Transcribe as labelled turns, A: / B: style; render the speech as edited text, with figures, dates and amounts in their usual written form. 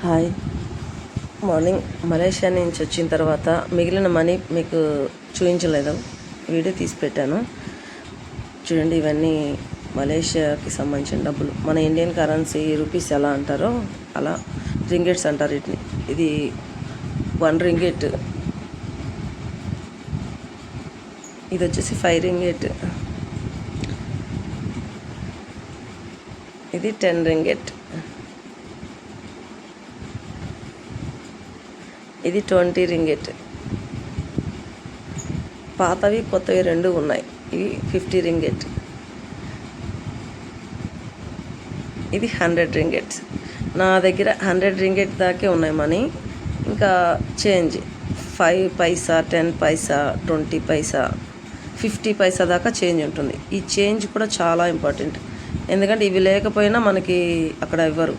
A: Hi. Morning Malaysia నుంచి వచ్చిన తర్వాత మిగిలిన మనీ మీకు చూపించలేదు, వీడియో తీసి పెట్టాను చూడండి. ఇవన్నీ మలేషియాకి సంబంధించిన డబ్బులు. మన ఇండియన్ కరెన్సీ రూపీస్ ఎలా అంటారో అలా రింగెట్స్ అంటారు వీటిని. ఇది 1 రింగెట్, ఇది వచ్చేసి 5 రింగెట్, ఇది 10 రింగెట్, ఇది 20 రింగెట్. పాతవి కొత్తవి రెండు ఉన్నాయి. ఇవి 50 రింగెట్, ఇది 100 రింగెట్స్. నా దగ్గర 100 రింగెట్ దాకే ఉన్నాయి మనీ. ఇంకా చేంజ్ 5 పైసా, 10 పైసా, 20 పైసా, 50 పైసా దాకా చేంజ్ ఉంటుంది. ఈ చేంజ్ కూడా చాలా ఇంపార్టెంట్, ఎందుకంటే ఇవి లేకపోయినా మనకి అక్కడ ఇవ్వరు.